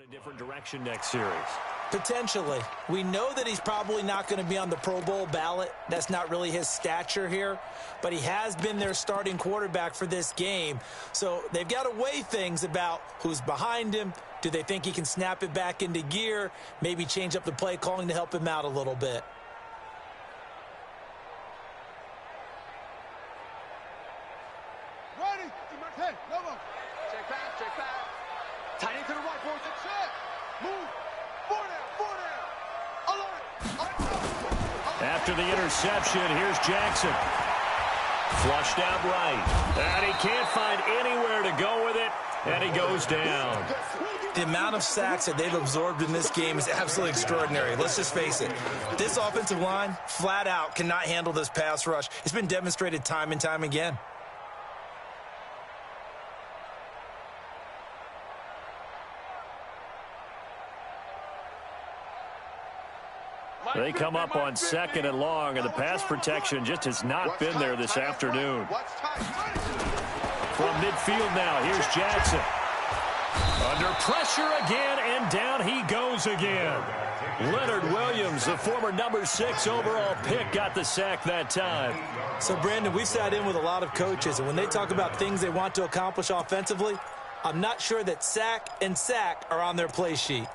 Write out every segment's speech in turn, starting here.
A different direction next series. Potentially. We know that he's probably not going to be on the Pro Bowl ballot. That's not really his stature here. But he has been their starting quarterback for this game. So they've got to weigh things about who's behind him. Do they think he can snap it back into gear? Maybe change up the play calling to help him out a little bit. After the interception, here's Jackson. Flushed out right. And he can't find anywhere to go with it, and he goes down. The amount of sacks that they've absorbed in this game is absolutely extraordinary. Let's just face it. This offensive line, flat out, cannot handle this pass rush. It's been demonstrated time and time again. They come up on 2nd and long, and the pass protection just has not been there this afternoon. From midfield now, here's Jackson. Under pressure again, and down he goes again. Leonard Williams, the former number 6 overall pick, got the sack that time. So, Brandon, we've sat in with a lot of coaches, and when they talk about things they want to accomplish offensively, I'm not sure that sack and sack are on their play sheet.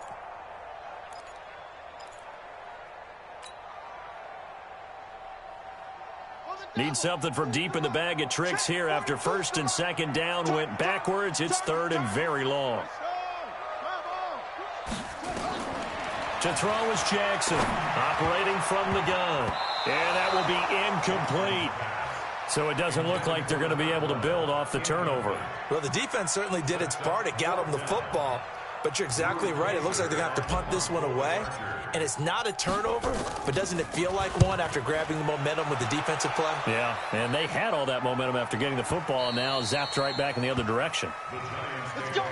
Need something from deep in the bag of tricks here after 1st and 2nd down went backwards. It's 3rd and very long. To throw is Jackson, operating from the gun. And that will be incomplete. So it doesn't look like they're going to be able to build off the turnover. Well, the defense certainly did its part. It got them the football. But you're exactly right. It looks like they're going to have to punt this one away. And it's not a turnover, but doesn't it feel like one after grabbing the momentum with the defensive play? Yeah, and they had all that momentum after getting the football, and now zapped right back in the other direction. Let's go,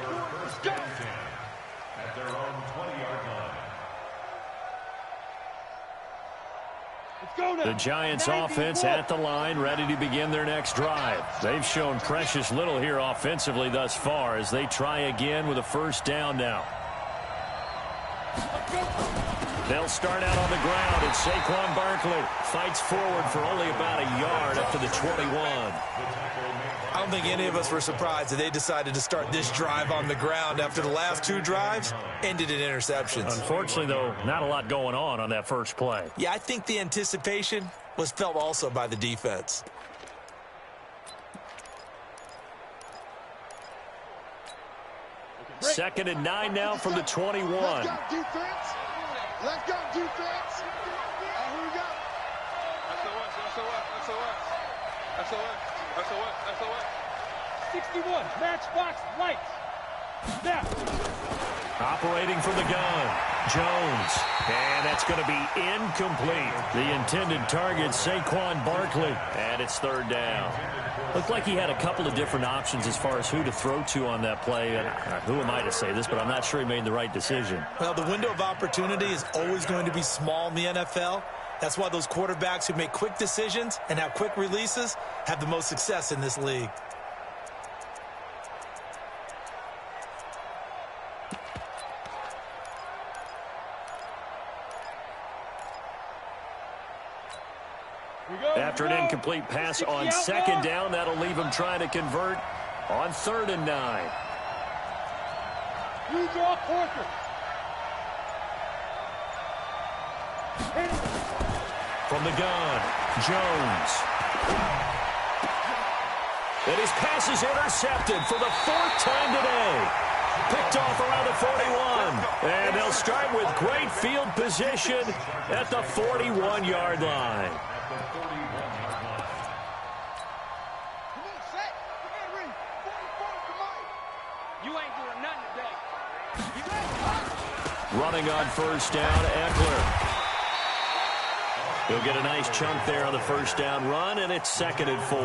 let's go. At their own 20-yard line. The Giants offense at the line, ready to begin their next drive. They've shown precious little here offensively thus far as they try again with a 1st down now. They'll start out on the ground, and Saquon Barkley fights forward for only about a yard up to the 21. I don't think any of us were surprised that they decided to start this drive on the ground after the last 2 drives ended in interceptions. Unfortunately, though, not a lot going on that first play. Yeah, I think the anticipation was felt also by the defense. Second and 9 now from the 21. Let's go, defense. Let's go, defense. Who we got? SOS. 61, matchbox lights. Snap. Operating from the gun, Jones. And that's going to be incomplete. The intended target, Saquon Barkley. And it's 3rd down. Looked like he had a couple of different options as far as who to throw to on that play. And who am I to say this, but I'm not sure he made the right decision. Well, the window of opportunity is always going to be small in the NFL. That's why those quarterbacks who make quick decisions and have quick releases have the most success in this league. After an incomplete pass on 2nd down, that'll leave him trying to convert on 3rd and 9. You draw Corker. From the gun, Jones. And his pass is intercepted for the 4th time today. Picked off around the 41. And they'll start with great field position at the 41-yard line. Running on 1st down, Eckler. He'll get a nice chunk there on the 1st down run, and it's 2nd and 4.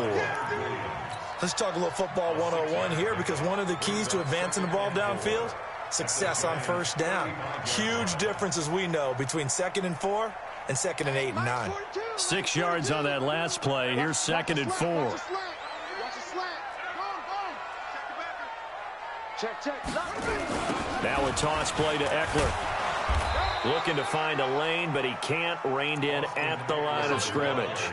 Let's talk a little football 101 here, because one of the keys to advancing the ball downfield, success on 1st down. Huge difference, as we know, between 2nd and 4 and 2nd and 8 and 9. 6 yards on that last play. Here's 2nd and 4. Check, check. Now a toss play to Eckler. Looking to find a lane, but he can't. Reined in at the line of scrimmage.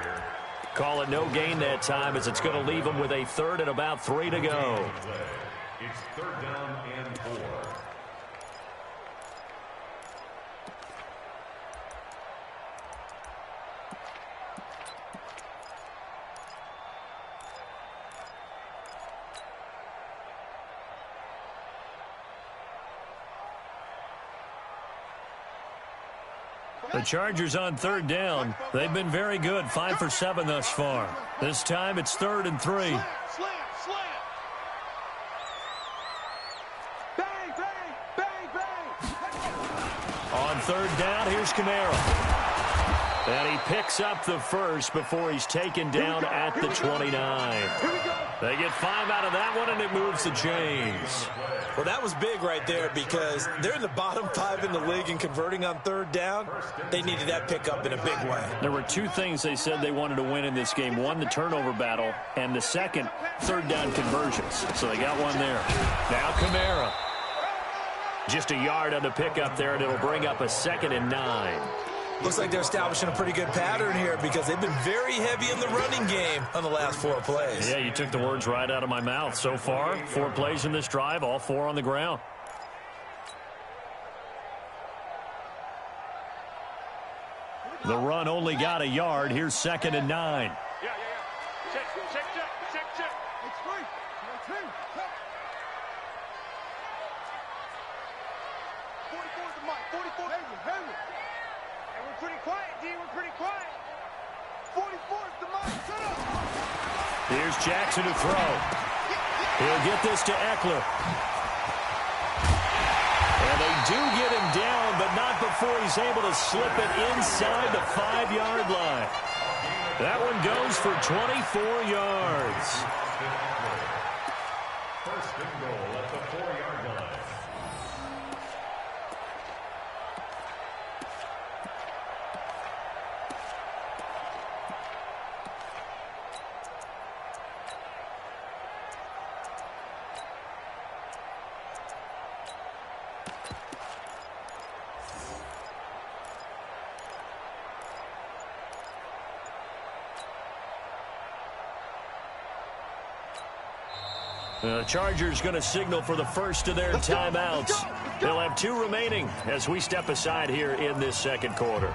Call it no gain that time, as it's going to leave him with a third and about 3 to go. It's third down and 4. The Chargers on third down. They've been very good, 5 for 7 thus far. This time it's 3rd and 3. Slam, slam. Bang, bang, bang, bang. On third down, here's Kamara. And he picks up the first before he's taken down at the 29. They get 5 out of that one, and it moves the chains. Well, that was big right there because they're in the bottom 5 in the league and converting on third down. They needed that pickup in a big way. There were 2 things they said they wanted to win in this game. One, the turnover battle, and the second, third down conversions. So they got one there. Now Kamara. Just a yard on the pickup there, and it'll bring up a 2nd and 9. Looks like they're establishing a pretty good pattern here because they've been very heavy in the running game on the last 4 plays. Yeah, you took the words right out of my mouth. So far, 4 plays in this drive, all 4 on the ground. The run only got a yard. Here's 2nd and 9. Yeah. Check. It's free. Check. 44 is the mic. 44. Henry. And we're pretty quiet, D. We're pretty quiet. 44 is the mic. Shut up. Here's Jackson to throw. He'll get this to Eckler. And they do get him down, but not before he's able to slip it inside the 5-yard line. That one goes for 24 yards. First and goal at the 4-yard line. The Chargers going to signal for the first of their timeouts. They'll have 2 remaining as we step aside here in this second quarter.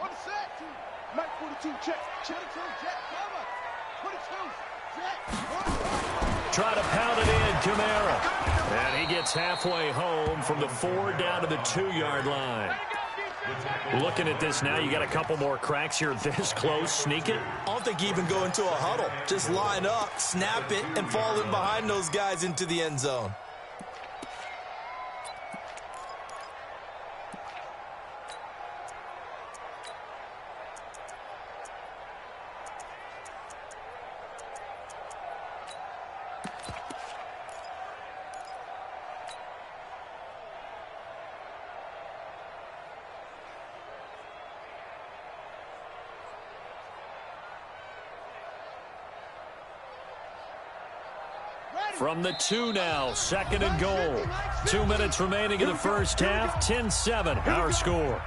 On the sack. Mike 42. Check. 22. Check. Cover. 22. Check. Try to pound it in, Kamara. And he gets halfway home from the 4 down to the 2-yard line. Looking at this now, you got a couple more cracks here this close. Sneak it. I don't think you even go into a huddle. Just line up, snap it, and fall in behind those guys into the end zone. From the 2 now, 2nd and goal. 2 minutes remaining in the first half, 10-7, our score.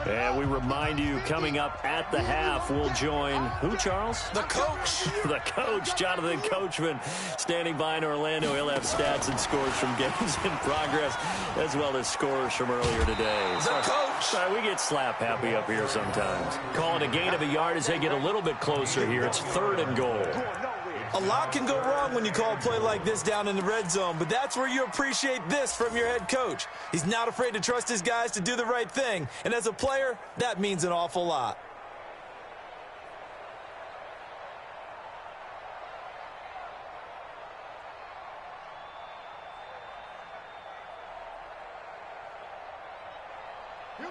And we remind you, coming up at the half, we'll join who, Charles? The coach. The coach, Jonathan Coachman, standing by in Orlando. He'll have stats and scores from games in progress, as well as scores from earlier today. The coach. We get slap happy up here sometimes. Call it a gain of a yard as they get a little bit closer here. It's 3rd and goal. A lot can go wrong when you call a play like this down in the red zone, but that's where you appreciate this from your head coach. He's not afraid to trust his guys to do the right thing, and as a player, that means an awful lot.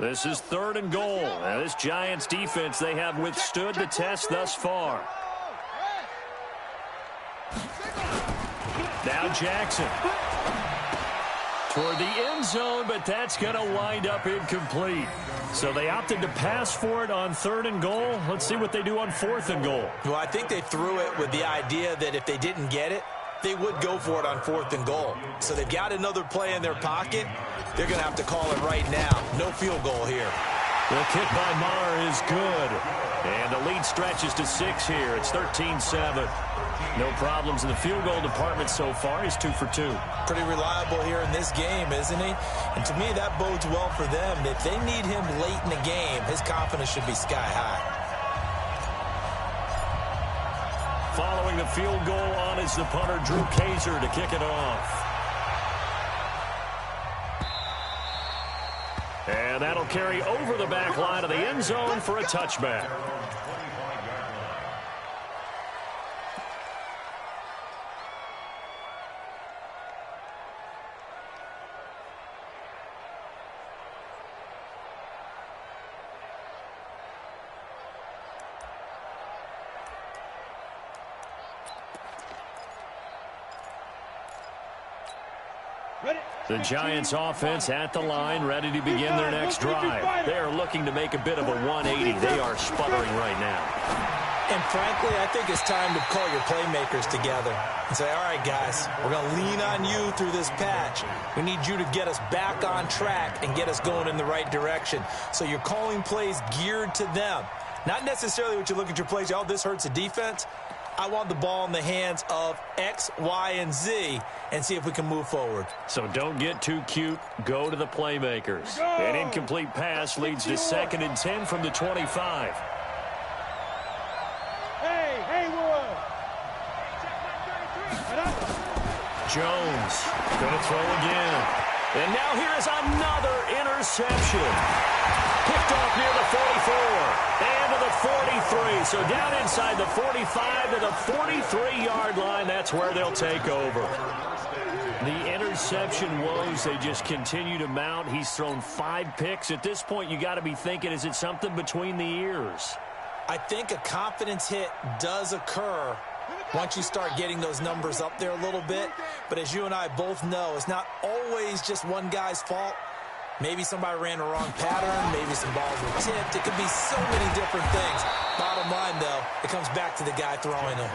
This is 3rd and goal. Now, this Giants defense, they have withstood the test thus far. Now Jackson. Toward the end zone, but that's going to wind up incomplete. So they opted to pass for it on 3rd and goal. Let's see what they do on 4th and goal. Well, I think they threw it with the idea that if they didn't get it, they would go for it on 4th and goal. So they've got another play in their pocket. They're going to have to call it right now. No field goal here. The kick by Maher is good. And the lead stretches to 6 here. It's 13-7. No problems in the field goal department so far. He's 2 for 2. Pretty reliable here in this game, isn't he? And to me, that bodes well for them. If they need him late in the game, his confidence should be sky high. Following the field goal on is the punter, Drew Kaiser, to kick it off. And that'll carry over the back line of the end zone for a touchback. The Giants offense at the line, ready to begin their next drive. They are looking to make a bit of a 180. They are sputtering right now. And frankly, I think it's time to call your playmakers together and say, all right, guys, we're going to lean on you through this patch. We need you to get us back on track and get us going in the right direction. So you're calling plays geared to them. Not necessarily what you look at your plays, oh, this hurts the defense. I want the ball in the hands of X, Y, and Z and see if we can move forward. So don't get too cute. Go to the playmakers. An incomplete pass leads to 2nd and 10 from the 25. Hey, Jones going to throw again. And now here is another interception. Picked off near the 44 and to the 43. So down inside the 45 to the 43-yard line. That's where they'll take over. The interception woes, they just continue to mount. He's thrown 5 picks. At this point, you got to be thinking, is it something between the ears? I think a confidence hit does occur once you start getting those numbers up there a little bit. But as you and I both know, it's not always just one guy's fault. Maybe somebody ran a wrong pattern. Maybe some balls were tipped. It could be so many different things. Bottom line, though, it comes back to the guy throwing them.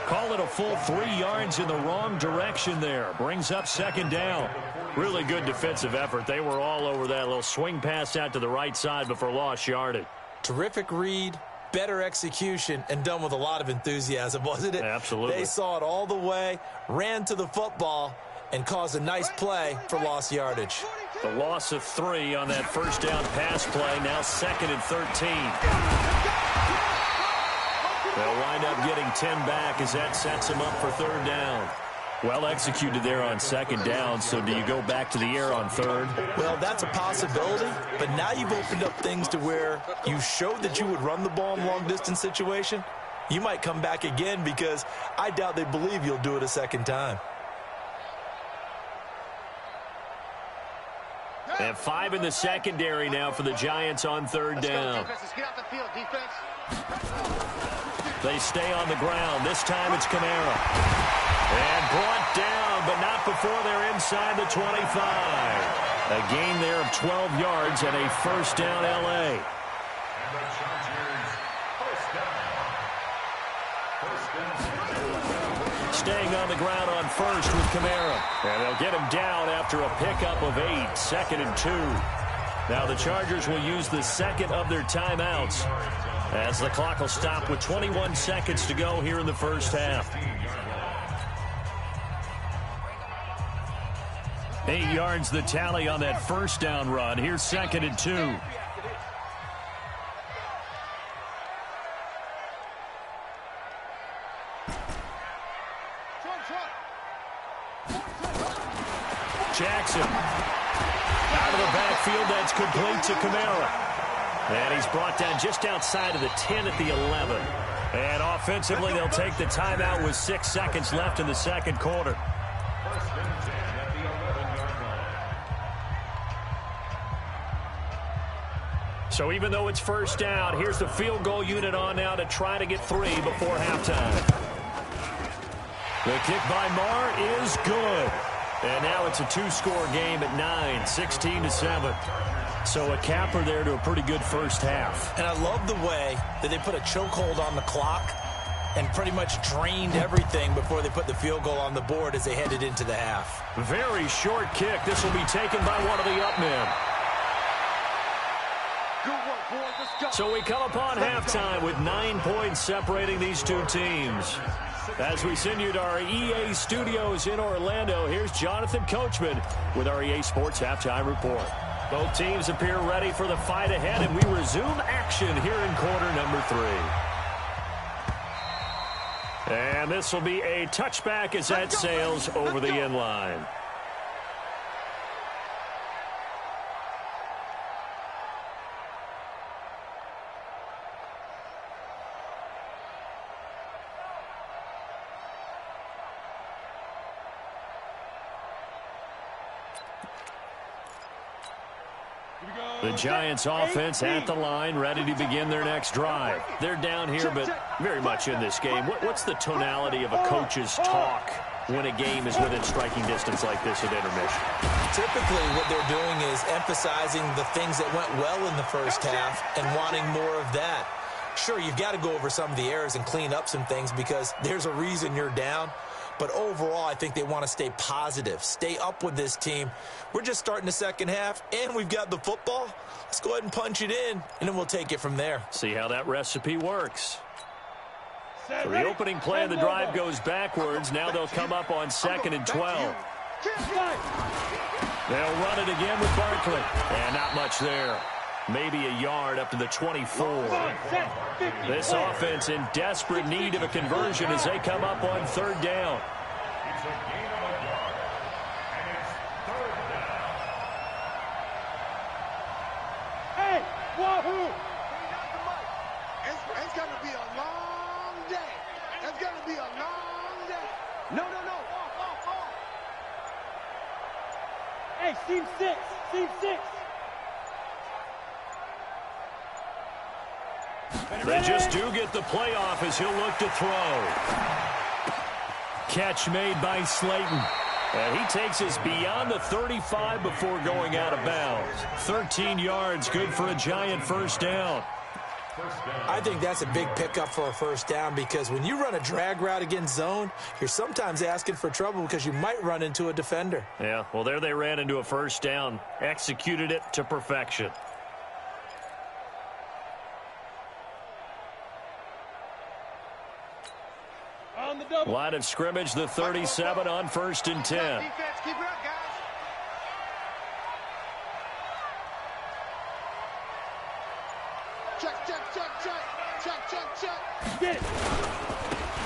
Call it a full 3 yards in the wrong direction there. Brings up 2nd down. Really good defensive effort. They were all over that little swing pass out to the right side before lost yardage. Terrific read, better execution, and done with a lot of enthusiasm, wasn't it? Absolutely. They saw it all the way, ran to the football, and caused a nice play for lost yardage. The loss of 3 on that first down pass play. Now 2nd and 13. They'll wind up getting 10 back as that sets them up for 3rd down. Well executed there on 2nd down. So do you go back to the air on 3rd? Well, that's a possibility. But now you've opened up things to where you showed that you would run the ball in long-distance situation. You might come back again because I doubt they believe you'll do it a 2nd time. And 5 in the secondary now for the Giants on 3rd down. They stay on the ground. This time it's Kamara. And brought down, but not before they're inside the 25. A gain there of 12 yards and a 1st down L.A. Staying on the ground on 1st with Kamara. And they'll get him down after a pickup of 8, 2nd and 2. Now the Chargers will use the 2nd of their timeouts as the clock will stop with 21 seconds to go here in the first half. 8 yards the tally on that 1st down run. Here's 2nd and 2. Jackson out of the backfield. That's complete to Kamara. And he's brought down just outside of the 10 at the 11. And offensively, they'll take the timeout with 6 seconds left in the 2nd quarter. So even though it's first down, here's the field goal unit on now to try to get 3 before halftime. The kick by Marr is good. And now it's a 2-score game at 9, 16-7. So a capper there to a pretty good first half. And I love the way that they put a chokehold on the clock and pretty much drained everything before they put the field goal on the board as they headed into the half. Very short kick. This will be taken by one of the up men. So we come upon halftime with 9 points separating these two teams. As we send you to our EA studios in Orlando, here's Jonathan Coachman with our EA Sports Halftime Report. Both teams appear ready for the fight ahead, and we resume action here in quarter number 3. And this will be a touchback as that sails over the end line. The Giants offense at the line, ready to begin their next drive. They're down here, but very much in this game. What's the tonality of a coach's talk when a game is within striking distance like this at intermission? Typically, what they're doing is emphasizing the things that went well in the first half and wanting more of that. Sure, you've got to go over some of the errors and clean up some things because there's a reason you're down. But overall, I think they want to stay positive, stay up with this team. We're just starting the second half, and we've got the football. Let's go ahead and punch it in, and then we'll take it from there. See how that recipe works. So the opening play of the drive goes backwards. Now they'll come up on 2nd and 12. They'll run it again with Barkley. And not much there. Maybe a yard up to the 24. This offense in desperate need of a conversion as they come up on 3rd down. It's a gain of a yard. And it's 3rd down. Hey, wahoo! It's going to be a long day. It's going to be a long day. No. Off. Hey, seam 6. They just do get the playoff as he'll look to throw. Catch made by Slayton. And he takes us beyond the 35 before going out of bounds. 13 yards, good for a Giant first down. I think that's a big pickup for a first down because when you run a drag route against zone, you're sometimes asking for trouble because you might run into a defender. Yeah, well, there they ran into a first down. Executed it to perfection. Line of scrimmage, the 37 on 1st and 10. Defense, keep it up, guys. Check. Get it.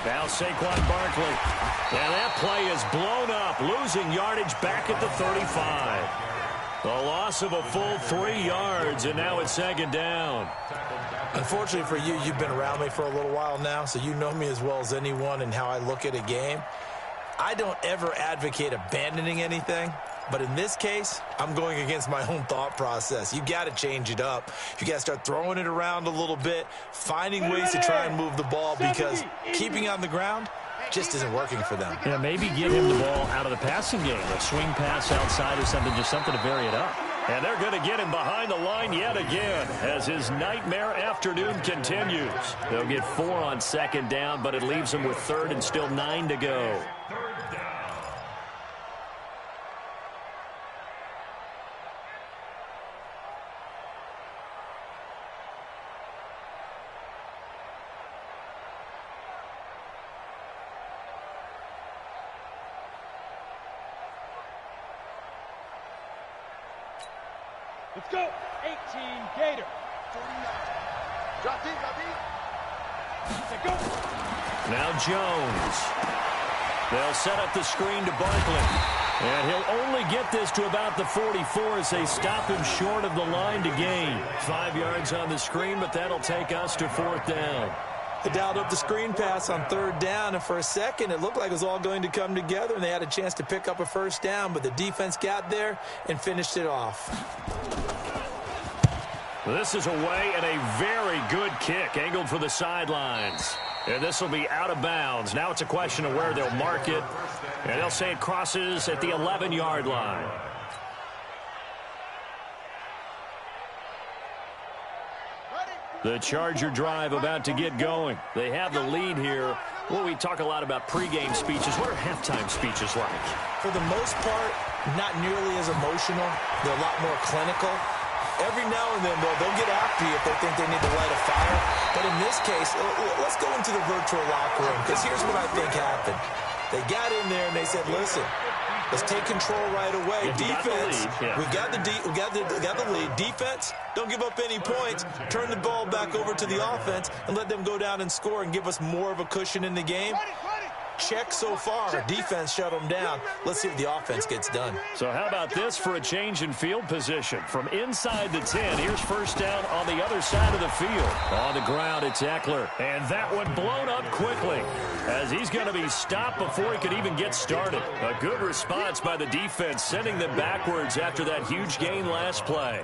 Now Saquon Barkley. And that play is blown up, losing yardage back at the 35. The loss of a full 3 yards, and now it's 2nd down. Unfortunately for you, you've been around me for a little while now, so you know me as well as anyone and how I look at a game. I don't ever advocate abandoning anything, but in this case, I'm going against my own thought process. You got to change it up. You got to start throwing it around a little bit, finding ways to try and move the ball because keeping on the ground just isn't working for them. Yeah, maybe get him the ball out of the passing game, a swing pass outside or something, just something to vary it up. And they're going to get him behind the line yet again as his nightmare afternoon continues. They'll get 4 on 2nd down, but it leaves them with 3rd and still 9 to go. 3rd down. Let's go. 18, Gator. 49. Drop deep. Let's go. Now Jones. They'll set up the screen to Barkley. And he'll only get this to about the 44 as they stop him short of the line to gain. 5 yards on the screen, but that'll take us to 4th down. They dialed up the screen pass on 3rd down, and for a second, it looked like it was all going to come together, and they had a chance to pick up a first down, but the defense got there and finished it off. This is away and a very good kick angled for the sidelines. And this will be out of bounds. Now it's a question of where they'll mark it. And they'll say it crosses at the 11-yard line. The Charger drive about to get going. They have the lead here. Well, we talk a lot about pregame speeches. What are halftime speeches like? For the most part, not nearly as emotional. They're a lot more clinical. Every now and then, they'll get after you if they think they need to light a fire. But in this case, let's go into the virtual locker room, because here's what I think happened. They got in there and they said, listen, let's take control right away. Defense, we got the lead. Defense, don't give up any points. Turn the ball back over to the offense and let them go down and score and give us more of a cushion in the game. Check so far. Defense shut them down. Let's see if the offense gets done. So how about this for a change in field position? From inside the 10, here's first down on the other side of the field. On the ground, it's Eckler. And that one blown up quickly as he's going to be stopped before he could even get started. A good response by the defense, sending them backwards after that huge gain last play.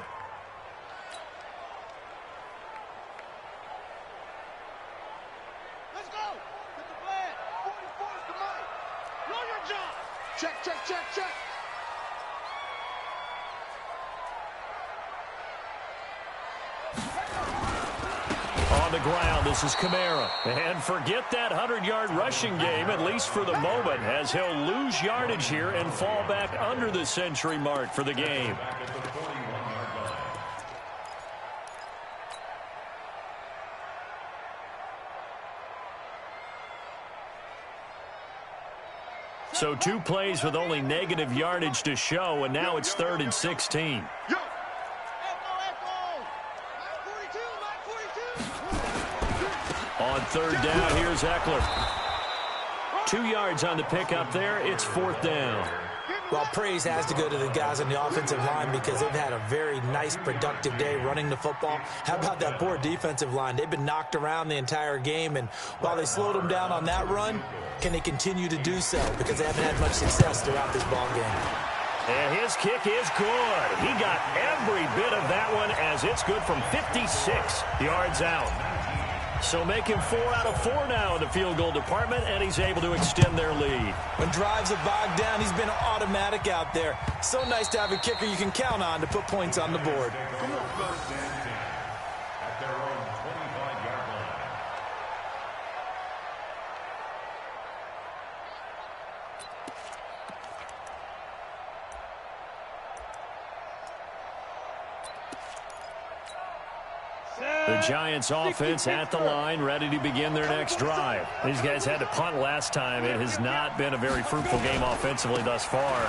Check, check, check, check. On the ground, this is Kamara. And forget that 100-yard rushing game, at least for the moment, as he'll lose yardage here and fall back under the century mark for the game. So 2 plays with only negative yardage to show, and now it's 3rd and 16. On 3rd down, here's Eckler. 2 yards on the pickup there. It's 4th down. Well, praise has to go to the guys on the offensive line because they've had a very nice, productive day running the football. How about that poor defensive line? They've been knocked around the entire game, and while they slowed them down on that run, can they continue to do so? Because they haven't had much success throughout this ball game. And his kick is good. He got every bit of that one as it's good from 56 yards out. So make him 4 out of 4 now in the field goal department, and he's able to extend their lead. When drives are bogged down, he's been automatic out there. So nice to have a kicker you can count on to put points on the board. At their own 25-yard line. The Giants offense at the line, ready to begin their next drive. These guys had to punt last time. It has not been a very fruitful game offensively thus far.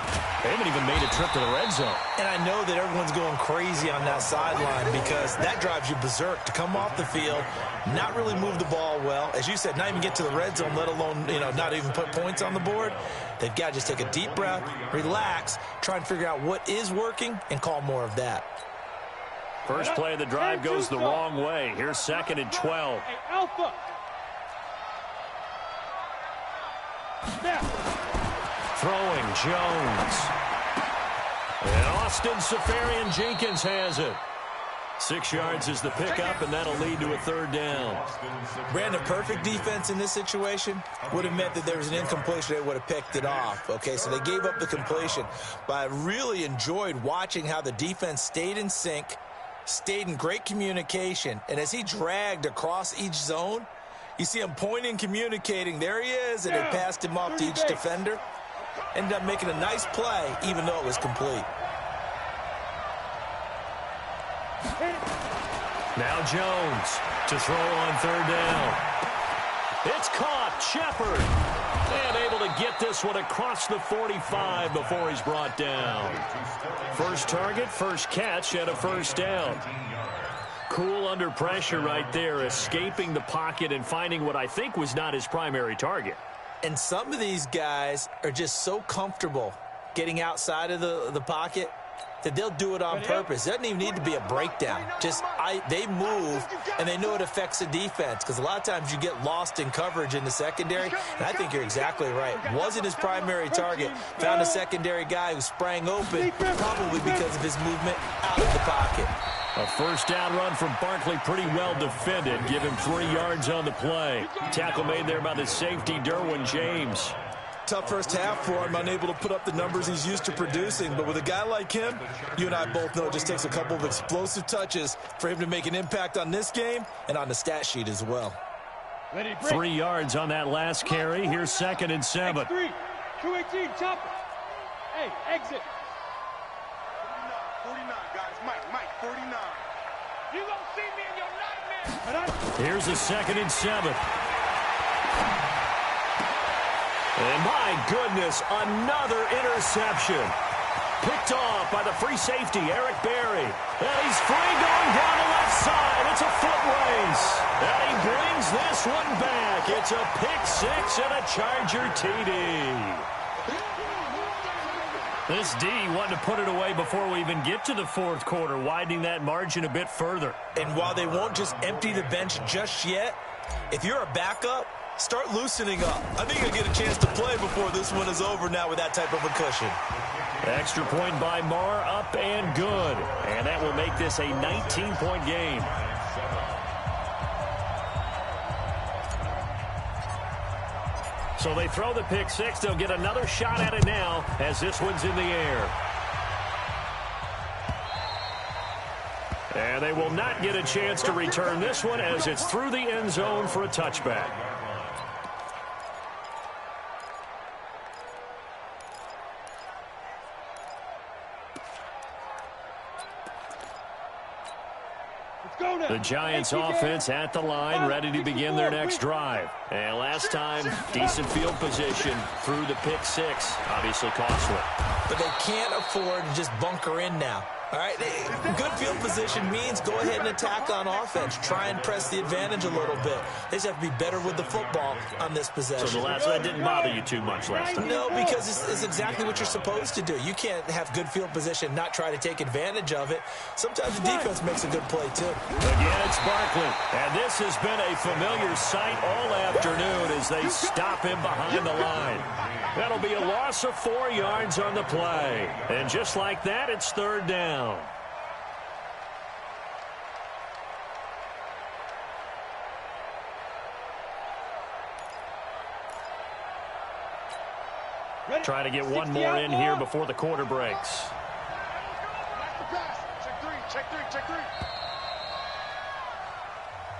They haven't even made a trip to the red zone. And I know that everyone's going crazy on that sideline because that drives you berserk to come off the field, not really move the ball well. As you said, not even get to the red zone, let alone, not even put points on the board. They've got to just take a deep breath, relax, try and figure out what is working and call more of that. First play of the drive goes the wrong way. Here's 2nd and 12. Hey, Alpha. Snap. Throwing Jones. And Austin Safarian-Jenkins has it. 6 yards is the pickup, and that'll lead to a 3rd down. Brandon, perfect defense in this situation would have meant that there was an incompletion. They would have picked it off. Okay, so they gave up the completion. But I really enjoyed watching how the defense stayed in sync, stayed in great communication, and as he dragged across each zone, you see him pointing, communicating. There he is, and they passed him off to each defender. Ended up making a nice play, even though it was complete. Now Jones to throw on 3rd down. It's caught. Shepard. And able to get this one across the 45 before he's brought down. First target, first catch, and a 1st down. Cool under pressure right there, escaping the pocket and finding what I think was not his primary target. And some of these guys are just so comfortable getting outside of the pocket that they'll do it on purpose. It doesn't even need to be a breakdown. They move, and they know it affects the defense because a lot of times you get lost in coverage in the secondary, and I think you're exactly right. Wasn't his primary target. Found a secondary guy who sprang open, probably because of his movement out of the pocket. A first down run from Barkley, pretty well defended. Give him 3 yards on the play. Tackle made there by the safety, Derwin James. Tough first half for him, unable to put up the numbers he's used to producing. But with a guy like him, you and I both know it just takes a couple of explosive touches for him to make an impact on this game and on the stat sheet as well. 3 yards on that last carry. Here's 2nd and 7. 3, 218, chopper. Hey, exit. 49, guys. Mike, 49. You gonna see me in your nightmare. Here's a 2nd and 7. And my goodness, another interception. Picked off by the free safety, Eric Berry. And he's free going down the left side. It's a foot race. And he brings this one back. It's a pick 6 and a Charger TD. This D wanted to put it away before we even get to the 4th quarter, widening that margin a bit further. And while they won't just empty the bench just yet, if you're a backup, start loosening up. I think you'll get a chance to play before this one is over now with that type of a cushion. Extra point by Marr, up and good. And that will make this a 19-point game. So they throw the pick 6. They'll get another shot at it now as this one's in the air. And they will not get a chance to return this one as it's through the end zone for a touchback. The Giants offense at the line, ready to begin their next drive. And last time, decent field position through the pick 6. Obviously costly. But they can't afford to just bunker in now. All right, good field position means go ahead and attack on offense. Try and press the advantage a little bit. They just have to be better with the football on this possession. So that didn't bother you too much last time? No, because it's exactly what you're supposed to do. You can't have good field position, not try to take advantage of it. Sometimes the defense makes a good play, too. Again, it's Barkley. And this has been a familiar sight all afternoon as they stop him behind the line. That'll be a loss of 4 yards on the play. And just like that, it's 3rd down. Try to get one more in here before the quarter breaks. Check 3.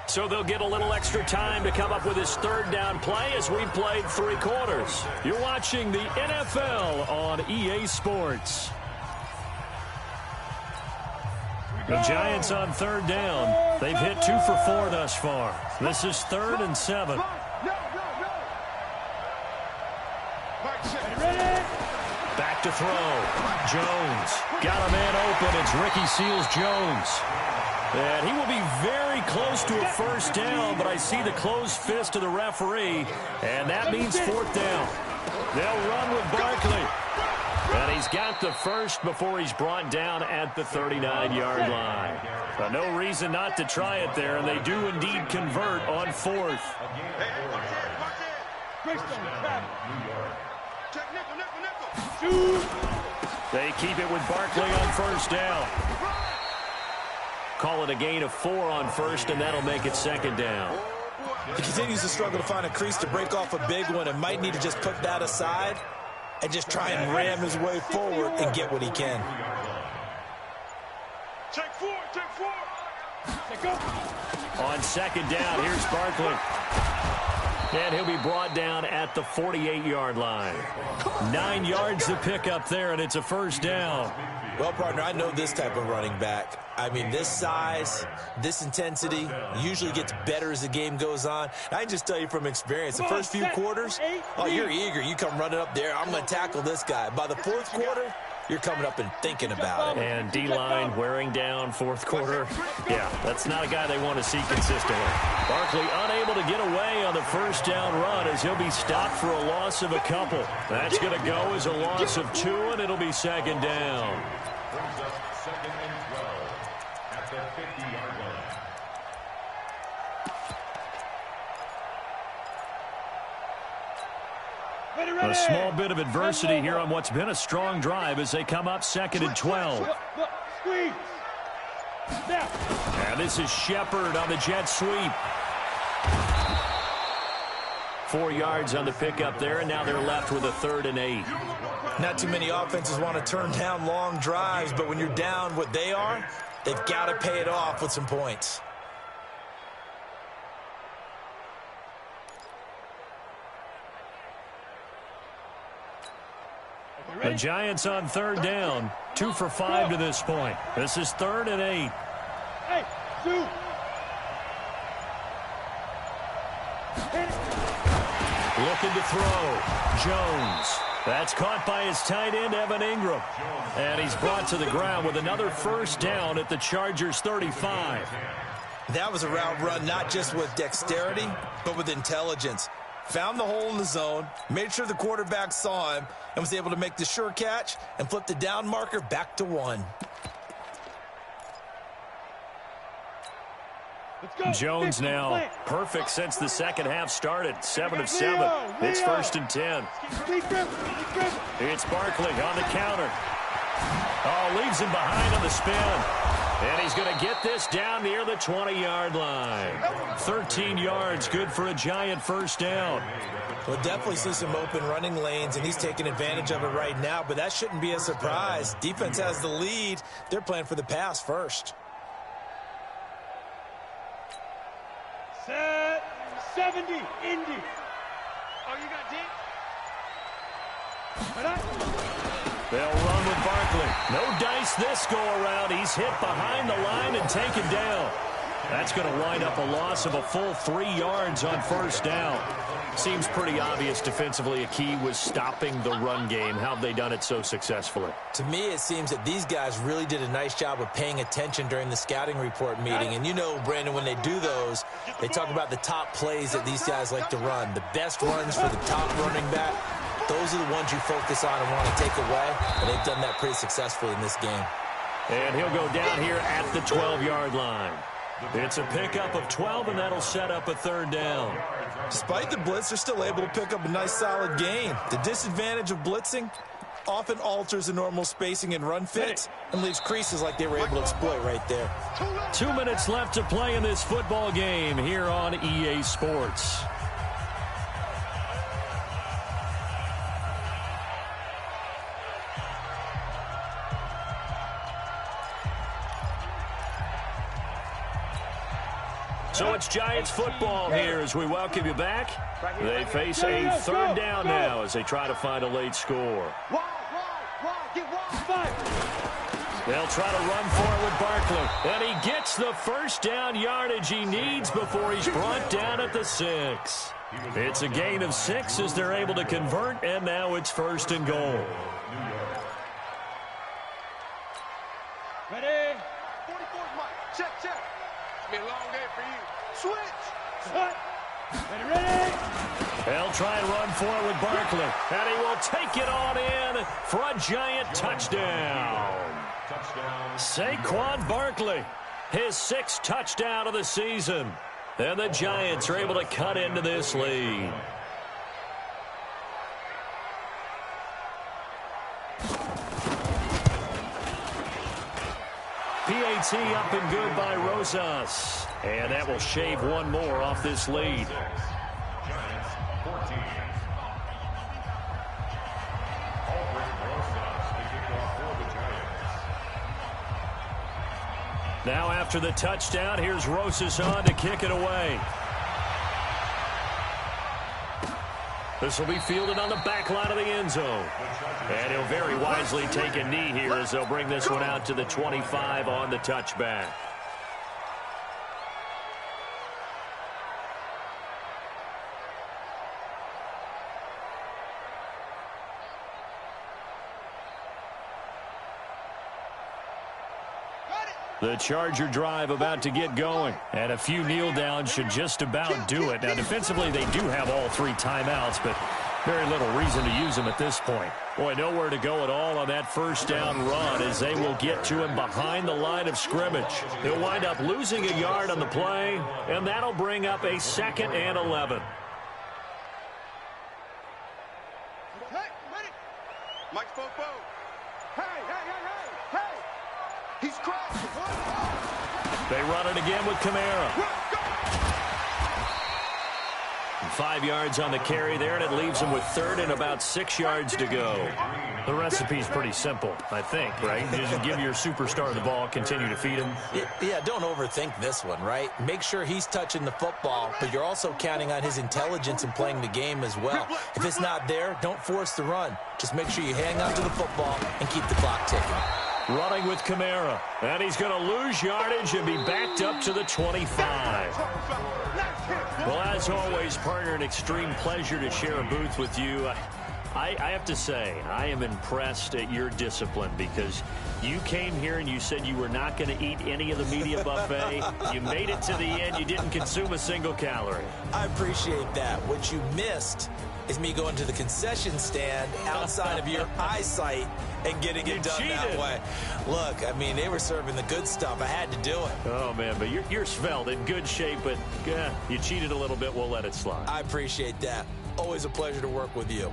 So they'll get a little extra time to come up with his 3rd down play as we've played 3 quarters. You're watching the NFL on EA Sports. The Giants on 3rd down. They've hit 2 for 4 thus far. This is 3rd and 7. Back to throw. Jones. Got a man open. It's Ricky Seals-Jones. And he will be very close to a 1st down, but I see the closed fist of the referee, and that means 4th down. They'll run with Barkley. And he's got the 1st before he's brought down at the 39-yard line. But no reason not to try it there, and they do indeed convert on 4th. They keep it with Barkley on 1st down. Call it a gain of 4 on 1st, and that'll make it 2nd down. He continues to struggle to find a crease to break off a big one and might need to just put that aside and just try and ram his way forward and get what he can. Check 4. On 2nd down, here's Barkley. And he'll be brought down at the 48-yard line. 9 yards to pick up there, and it's a 1st down. Well, partner, I know this type of running back. I mean, this size, this intensity usually gets better as the game goes on. I can just tell you from experience, the first few quarters, oh, you're eager. You come running up there, I'm going to tackle this guy. By the 4th quarter, you're coming up and thinking about it. And D-line wearing down 4th quarter. Yeah, that's not a guy they want to see consistently. Barkley unable to get away on the 1st down run as he'll be stopped for a loss of a couple. That's going to go as a loss of 2, and it'll be 2nd down. Brings up 2nd and 12 at the 50-yard line. A small bit of adversity here on what's been a strong drive as they come up 2nd and 12. Squeeze. Now. And this is Shepard on the jet sweep. 4 yards on the pickup there, and now they're left with a 3rd and 8. Not too many offenses want to turn down long drives, but when you're down what they are, they've got to pay it off with some points. The Giants on 3rd down. 2 for 5 to this point. This is 3rd and 8. Hey, 2. Looking to throw. Jones. That's caught by his tight end, Evan Ingram. And he's brought to the ground with another 1st down at the Chargers' 35. That was a route run not just with dexterity, but with intelligence. Found the hole in the zone, made sure the quarterback saw him, and was able to make the sure catch and flip the down marker back to 1. Jones now perfect since the second half started. 7 of 7. It's 1st and 10. It's Barkley on the counter. Oh, leaves him behind on the spin. And he's going to get this down near the 20-yard line. 13 yards, good for a Giant 1st down. We'll definitely see some open running lanes, and he's taking advantage of it right now, but that shouldn't be a surprise. Defense has the lead. They're playing for the pass first. Set 70, Indy. Oh, you got deep? They'll run with Barkley. No dice this go-around. He's hit behind the line and taken down. That's going to wind up a loss of a full 3 yards on 1st down. Seems pretty obvious defensively a key was stopping the run game. How have they done it so successfully? To me, it seems that these guys really did a nice job of paying attention during the scouting report meeting. And you know, Brandon, when they do those, they talk about the top plays that these guys like to run. The best runs for the top running back. Those are the ones you focus on and want to take away, and they've done that pretty successfully in this game. And he'll go down here at the 12-yard line. It's a pickup of 12, and that'll set up a 3rd down. Despite the blitz, they're still able to pick up a nice, solid gain. The disadvantage of blitzing often alters the normal spacing and run fits and leaves creases like they were able to exploit right there. 2 minutes left to play in this football game here on EA Sports. So it's Giants football here as we welcome you back. They face a 3rd down now as they try to find a late score. They'll try to run for it with Barkley. And he gets the 1st down yardage he needs before he's brought down at the 6. It's a gain of 6 as they're able to convert, and now it's 1st and goal. Ready? 44's Mike. Check. It's been a long day for you. Switch. Ready? They'll try and run for it with Barkley. And he will take it on in for a Giant touchdown. Saquon Barkley, his 6th touchdown of the season. And the Giants are able to cut into this lead. PAT up and good by Rosas. And that will shave one more off this lead. Giants 14. Rosas, the kickoff for the Giants. Now after the touchdown, here's Rosas on to kick it away. This will be fielded on the back line of the end zone. And he'll very wisely take a knee here as they'll bring this one out to the 25 on the touchback. The Charger drive about to get going. And a few kneel downs should just about do it. Now, defensively, they do have all 3 timeouts, but very little reason to use them at this point. Boy, nowhere to go at all on that 1st down run as they will get to him behind the line of scrimmage. He'll wind up losing a yard on the play, and that'll bring up a 2nd and 11. Hey, ready? Mike Popo. Hey. He's crashing. They run it again with Kamara. 5 yards on the carry there, and it leaves them with third and about 6 yards to go. The recipe's pretty simple, I think, right? Just give your superstar the ball, continue to feed him. Yeah, don't overthink this one, right? Make sure he's touching the football, but you're also counting on his intelligence in playing the game as well. If it's not there, don't force the run. Just make sure you hang on to the football and keep the clock ticking. Running with Kamara, and he's going to lose yardage and be backed up to the 25. Well, as always, partner, an extreme pleasure to share a booth with you. I have to say, I am impressed at your discipline because you came here and you said you were not going to eat any of the media buffet. You made it to the end. You didn't consume a single calorie. I appreciate that. What you missed is me going to the concession stand outside of your eyesight and getting it done that way. Look, I mean, they were serving the good stuff. I had to do it. Oh, man, but you're svelte, in good shape, but you cheated a little bit. We'll let it slide. I appreciate that. Always a pleasure to work with you.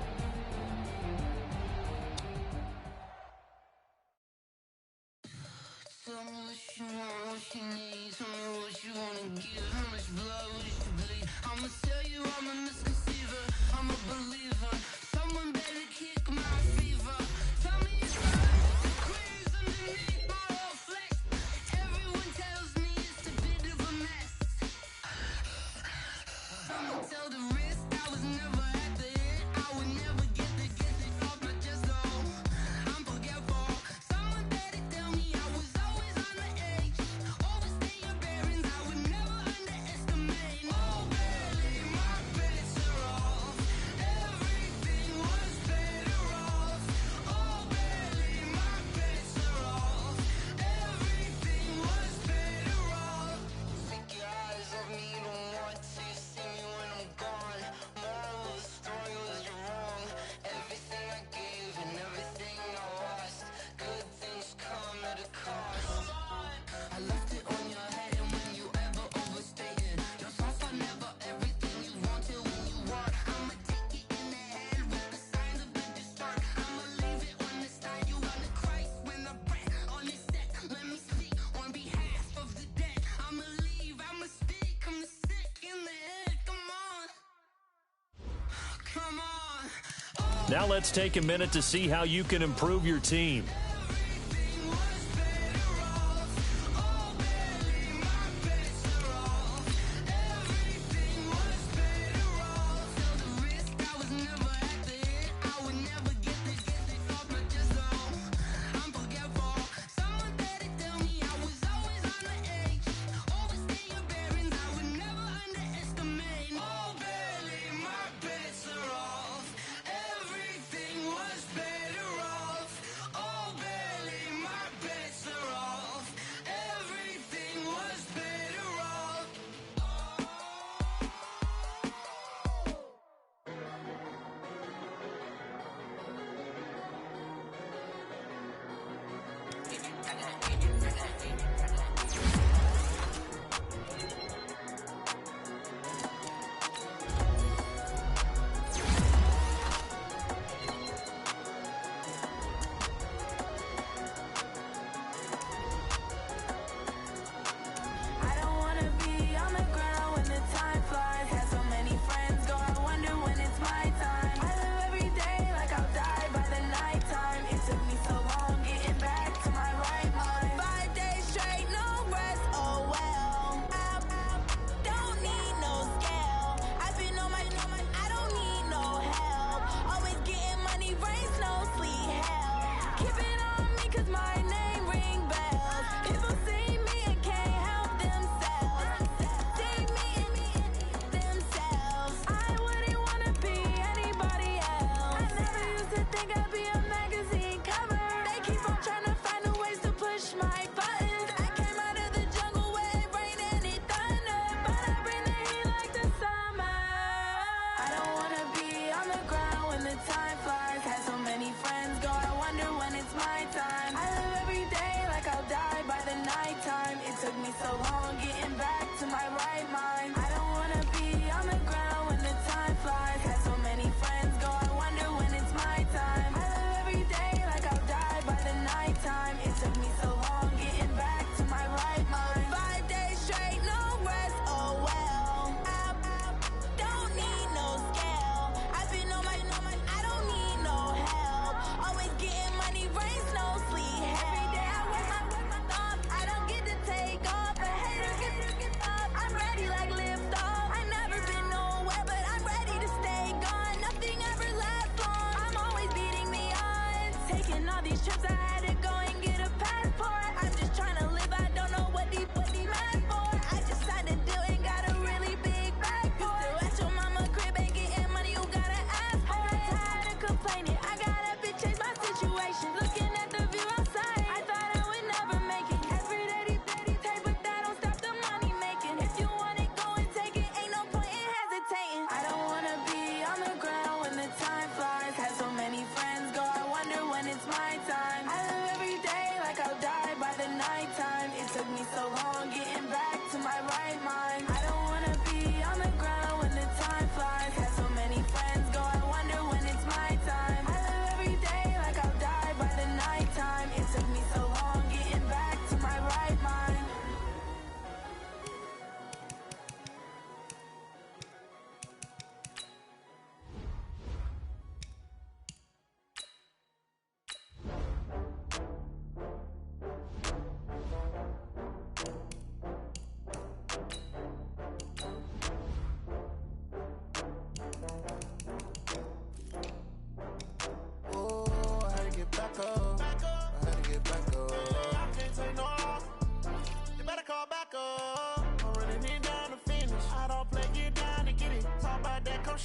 Now let's take a minute to see how you can improve your team.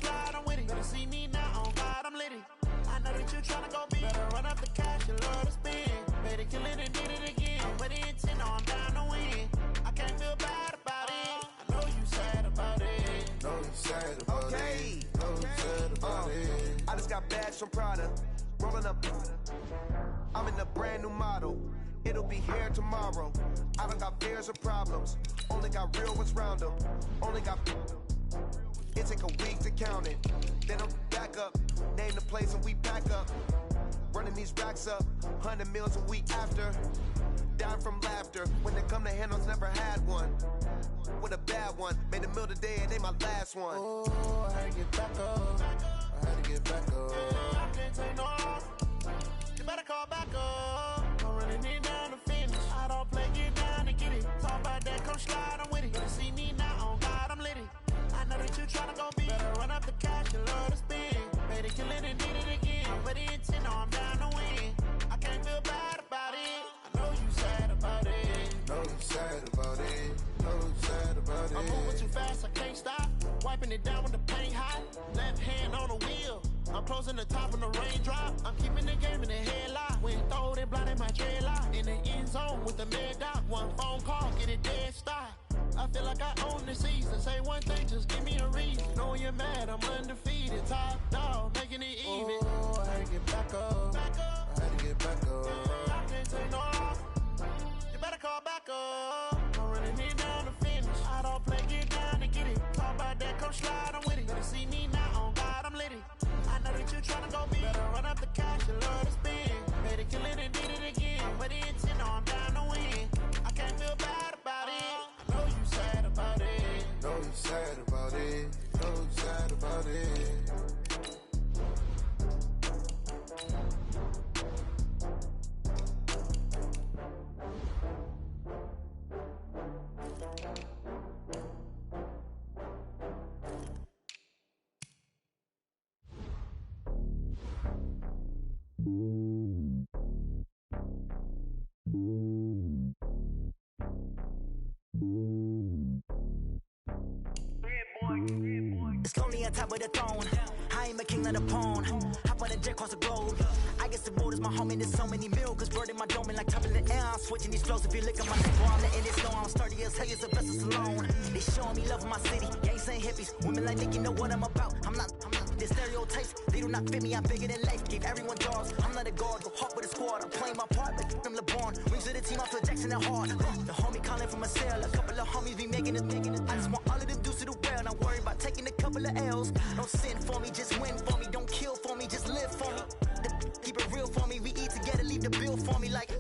slide, I'm with it. Better see me now, on God, I'm litty. I know that you tryna go big. Better run up the cash, you love to spend. Better kill it and did it again. With the intent, no, I'm down to win. I can't feel bad about it. I know you sad about it. Know you sad about it. Know you sad about it. I just got bags from Prada. Rolling up. I'm in a brand new model. It'll be here tomorrow. I don't got fears or problems. Only got real ones round them. Only got. It take a week to count it. Then I'm back up. Name the place and we pack up. Running these racks up. 100 meals a week after. Down from laughter. When they come to handles, never had one. With a bad one. Made a meal today and they my last one. Oh, I had to get back up. I had to get back up. I can't take no loss. You better call back up. I'm running it down to finish. I don't play, get down and get it. Talk about that, come slide, I'm with it. Better see me now, on God, I'm litty. I know that you tryna go big. Better run up the cash, you love to spend. Better kill it and did it again. But the intent, no, I'm down to win. I can't feel bad about it. I know you sad about it. Know you sad about it. Know you sad about it. I'm moving too fast, I can't stop. Wiping it down with the paint hot. Left hand on the wheel. I'm closing the top when the raindrop. I'm keeping the game in the headlock. When throw it blind in my dreadlock. In the end zone with the mad dot. One phone call, get it dead stop. I feel like I own the season. Say one thing, just give me a reason. Knowing you're mad, I'm undefeated. Top dog, making it even. Oh, I had to get back up. I had to get back up. I can't take no loss. You better call back up. I'm running it down to finish. I don't play, get down to get it. Talk about that, come slide, I'm with it. Better see me now, on God, I'm litty. I know that you tryna go big. Better run up the cash, you love to spend. Better kill it and did it again. But the intent, no, I'm down to win. I can't feel bad about it. I know you sad about it. Know you sad about it. Know you sad about it. It's lonely on top of the throne. I am a king of the pawn. Hop on a jet across the globe. I guess the road is my home and there's so many milk. Bird in my dome and like top of the air. I'm switching these flows. If you look at my neck, boy, I'm letting it snow. I'm sturdy as hell as a vessel alone. They showing me love in my city. Gangs and hippies. Women like Nick, you know what I'm about. I'm not the stereotypes. They do not fit me. I'm bigger than life. Give everyone jobs. I'm not a guard. Go hard with a squad. I'm playing my part like I'm LeBron. Wings of the team off to Jackson and hard. The homie calling from a cell. A couple of homies be making it. I just want all of them dudes to do well. Not worry about taking a couple of L's. Don't sin for me, just win for me. Don't kill for me, just live for me. Keep it real for me. We eat together, leave the bill for me like.